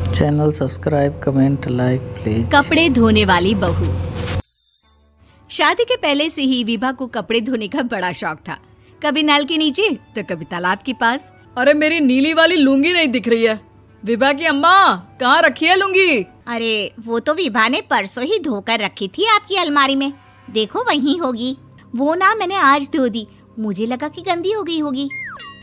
Channel subscribe, comment, like please. कपड़े धोने वाली बहू। शादी के पहले से ही विभा को कपड़े धोने का बड़ा शौक था। कभी नल के नीचे तो कभी तालाब के पास। अरे मेरी नीली वाली लुंगी नहीं दिख रही है। विभा की अम्मा, कहाँ रखी है लुंगी? अरे वो तो विभा ने परसों ही धोकर रखी थी आपकी अलमारी में, देखो वहीं होगी। वो ना मैंने आज धो दी, मुझे लगा कि गंदी हो गई होगी।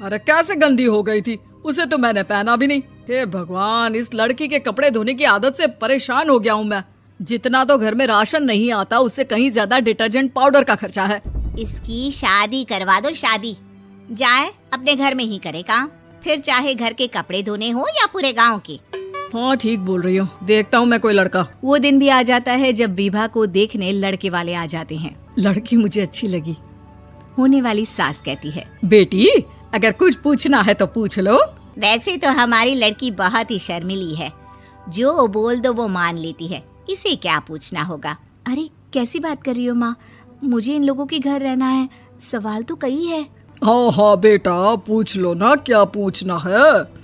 अरे कैसे गंदी हो गई थी, उसे तो मैंने पहना भी नहीं। हे भगवान, इस लड़की के कपड़े धोने की आदत से परेशान हो गया हूँ मैं। जितना तो घर में राशन नहीं आता, उससे कहीं ज्यादा डिटर्जेंट पाउडर का खर्चा है। इसकी शादी करवा दो, शादी जाए अपने घर में ही करे काम, फिर चाहे घर के कपड़े धोने हो या पूरे गांव के। हाँ ठीक बोल रही हो, देखता हूँ मैं कोई लड़का। वो दिन भी आ जाता है जब विभा को देखने लड़के वाले आ जाते हैं। लड़की मुझे अच्छी लगी। होने वाली सास कहती है, बेटी अगर कुछ पूछना है तो पूछ लो। वैसे तो हमारी लड़की बहुत ही शर्मिली है, जो बोल दो वो मान लेती है, इसे क्या पूछना होगा। अरे कैसी बात कर रही हो माँ, मुझे इन लोगों के घर रहना है, सवाल तो कई है। हाँ हाँ बेटा, पूछ लो ना, क्या पूछना है।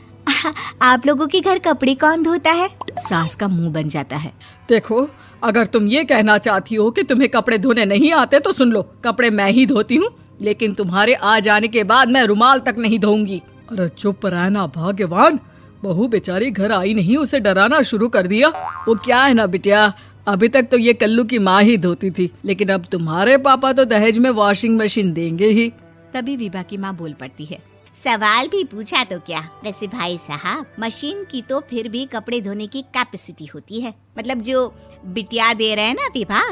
आप लोगों के घर कपड़े कौन धोता है? सास का मुंह बन जाता है। देखो, अगर तुम ये कहना चाहती हो कि तुम्हें कपड़े धोने नहीं आते तो सुन लो, कपड़े मैं ही धोती हूँ, लेकिन तुम्हारे आ जाने के बाद मैं रुमाल तक नहीं धोऊंगी। अरे चुप रहना भाग्यवान, बहू बेचारी घर आई नहीं, उसे डराना शुरू कर दिया। वो क्या है ना बिटिया, अभी तक तो ये कल्लू की माँ ही धोती थी, लेकिन अब तुम्हारे पापा तो दहेज में वॉशिंग मशीन देंगे ही। तभी विभा की माँ बोल पड़ती है, सवाल भी पूछा तो क्या। वैसे भाई साहब, मशीन की तो फिर भी कपड़े धोने की कैपेसिटी होती है। मतलब जो बिटिया दे रहे हैं ना विभा,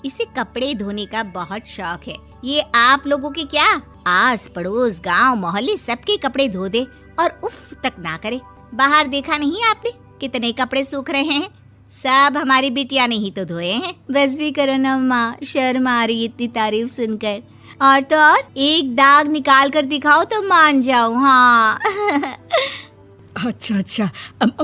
इसे कपड़े धोने का बहुत शौक है। ये आप लोगों के क्या, आस पड़ोस गांव मोहल्ले सबके कपड़े धो दे और उफ तक ना करे। बाहर देखा नहीं आपने कितने कपड़े सूख रहे हैं, सब हमारी बिटिया ने ही तो धोए हैं। बस भी करो ना माँ, शर्म आ रही इतनी तारीफ सुनकर। और तो और एक दाग निकाल कर दिखाओ तो मान जाओ। हाँ अच्छा,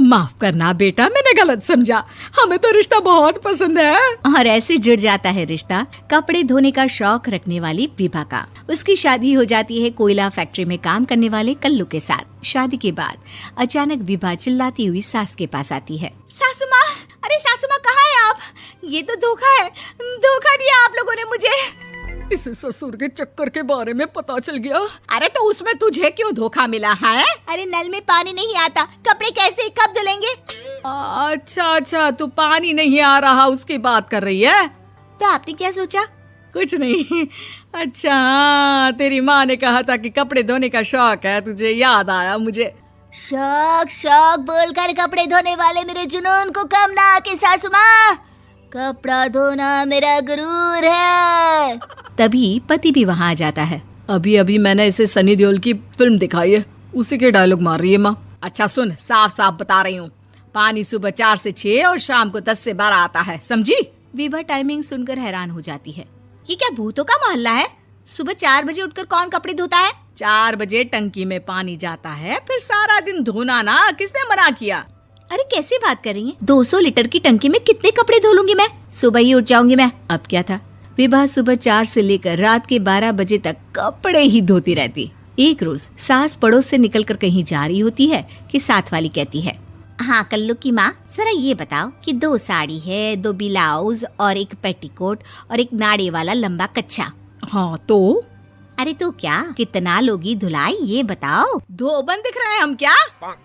माफ करना बेटा, मैंने गलत समझा। हमें तो रिश्ता बहुत पसंद है। और ऐसे जुड़ जाता है रिश्ता कपड़े धोने का शौक रखने वाली विभा का। उसकी शादी हो जाती है कोयला फैक्ट्री में काम करने वाले कल्लू के साथ। शादी के बाद अचानक विभा चिल्लाती हुई सास के पास आती है। सासू माँ, अरे सासू माँ कहाँ है आप? ये तो धोखा है, धोखा दिया आप लोगों ने मुझे। इसे ससुर के चक्कर के बारे में पता चल गया। अरे तो उसमें तुझे क्यों धोखा मिला है? अरे नल में पानी नहीं आता, कपड़े कैसे कब धुलेंगे? अच्छा, तू पानी नहीं आ रहा उसकी बात कर रही है। तो आपने क्या सोचा? कुछ नहीं। अच्छा, तेरी माँ ने कहा था कि कपड़े धोने का शौक है तुझे, याद आया मुझे। शौक बोलकर कपड़े धोने वाले मेरे जुनून को कम ना आके सासू माँ, कपड़ा धोना मेरा गुरूर है। तभी पति भी वहाँ आ जाता है। अभी मैंने इसे सनी देओल की फिल्म दिखाई है, उसी के डायलॉग मार रही है माँ। अच्छा सुन, साफ बता रही हूँ, पानी सुबह 4 से 6 और शाम को 10 से 12 आता है, समझी? विभा टाइमिंग सुनकर हैरान हो जाती है। ये क्या भूतों का मोहल्ला है? सुबह 4 बजे उठकर कौन कपड़े धोता है? 4 बजे टंकी में पानी जाता है, फिर सारा दिन धोना ना, किसने मना किया? अरे कैसी बात कर रही हैं? 200 लीटर की टंकी में कितने कपड़े धो लूंगी मैं, सुबह ही उठ जाऊंगी मैं। अब क्या था, विभा सुबह 4 से लेकर रात के 12 बजे तक कपड़े ही धोती रहती। एक रोज सास पड़ोस से निकलकर कहीं जा रही होती है कि साथ वाली कहती है, हाँ कल्लू की माँ, जरा ये बताओ कि 2 साड़ी है, 2 ब्लाउज और एक पेटीकोट और एक नाड़े वाला लंबा कच्छा। हाँ तो? अरे तो क्या, कितना लोगी धुलाई ये बताओ। धोबन दिख रहे हैं हम क्या?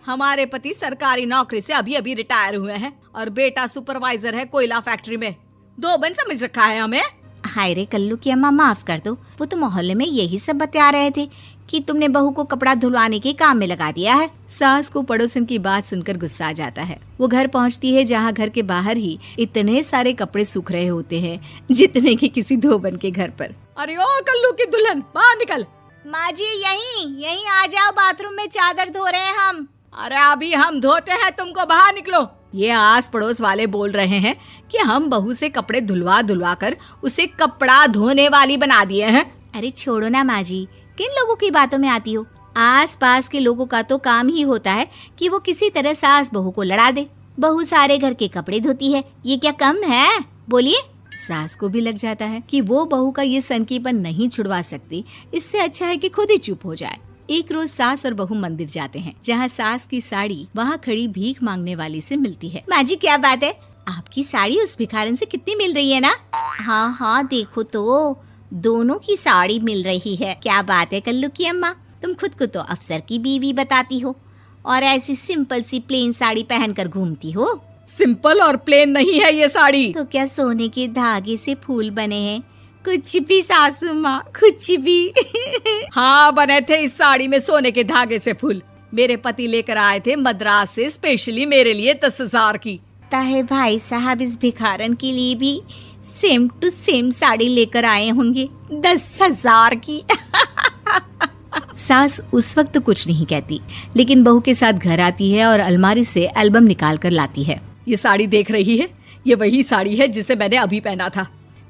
हमारे पति सरकारी नौकरी से अभी रिटायर हुए हैं और बेटा सुपरवाइजर है कोयला फैक्ट्री में। धोबन समझ रखा है हमें। हाय रे कल्लू की अम्मा, माफ कर दो, वो तो मोहल्ले में यही सब बता रहे थे कि तुमने बहू को कपड़ा धुलवाने के काम में लगा दिया है। सास को पड़ोसन की बात सुनकर गुस्सा आ जाता है। वो घर पहुंचती है जहां घर के बाहर ही इतने सारे कपड़े सूख रहे होते हैं जितने कि किसी धोबन के घर पर। अरे ओ कल्लू की दुल्हन, बाहर निकल। माँ जी यहीं आ जाओ, बाथरूम में चादर धो रहे हैं हम। अरे अभी हम धोते हैं, तुमको बाहर निकलो। ये आस पड़ोस वाले बोल रहे हैं कि हम बहू से कपड़े धुलवा कर उसे कपड़ा धोने वाली बना दिए हैं। अरे छोड़ो ना माँ जी, किन लोगों की बातों में आती हो? आस पास के लोगों का तो काम ही होता है कि वो किसी तरह सास बहू को लड़ा दे। बहू सारे घर के कपड़े धोती है, ये क्या कम है? बोलिए। सास को भी लग जाता है कि वो बहू का ये सनकीपन नहीं छुड़वा सकती, इससे अच्छा है कि खुद ही चुप हो जाए। एक रोज सास और बहू मंदिर जाते हैं, जहाँ सास की साड़ी वहाँ खड़ी भीख मांगने वाली से मिलती है। माँ जी क्या बात है, आपकी साड़ी उस भिखारन से कितनी मिल रही है ना? हाँ हाँ देखो तो, दोनों की साड़ी मिल रही है। क्या बात है कल्लू की अम्मा, तुम खुद को तो अफसर की बीवी बताती हो और ऐसी सिंपल सी प्लेन साड़ी पहनकर घूमती हो। सिंपल और प्लेन नहीं है ये साड़ी। तो क्या सोने के धागे से फूल बने हैं? कुछ भी सासू माँ, कुछ भी। हाँ बने थे इस साड़ी में सोने के धागे से फूल। मेरे पति लेकर आए थे मद्रास से स्पेशली मेरे लिए 10,000 की। ताहे भाई साहब इस भिखारन के लिए भी सेम टू सेम साड़ी लेकर आए होंगे 10,000 की। सास उस वक्त तो कुछ नहीं कहती, लेकिन बहू के साथ घर आती है और अलमारी से एल्बम निकाल कर लाती है। ये साड़ी देख रही है, ये वही साड़ी है जिसे मैंने अभी पहना था।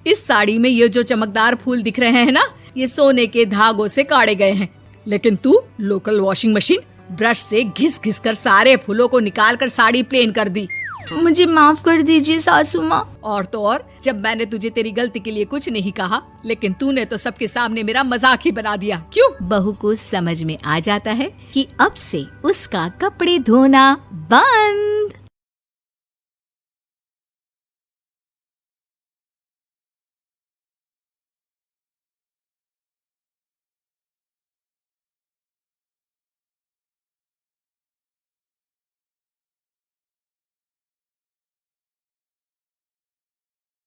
इस साड़ी में ये जो चमकदार फूल दिख रहे हैं ना, ये सोने के धागों से काढ़े गए हैं। लेकिन तू लोकल वॉशिंग मशीन ब्रश से घिस घिस कर सारे फूलों को निकाल कर साड़ी प्लेन कर दी। मुझे माफ कर दीजिए सासू माँ। और तो और, जब मैंने तुझे तेरी गलती के लिए कुछ नहीं कहा, लेकिन तूने तो सबके सामने मेरा मजाक ही बना दिया। क्यों? बहू को समझ में आ जाता है कि अब से उसका कपड़े धोना बंद।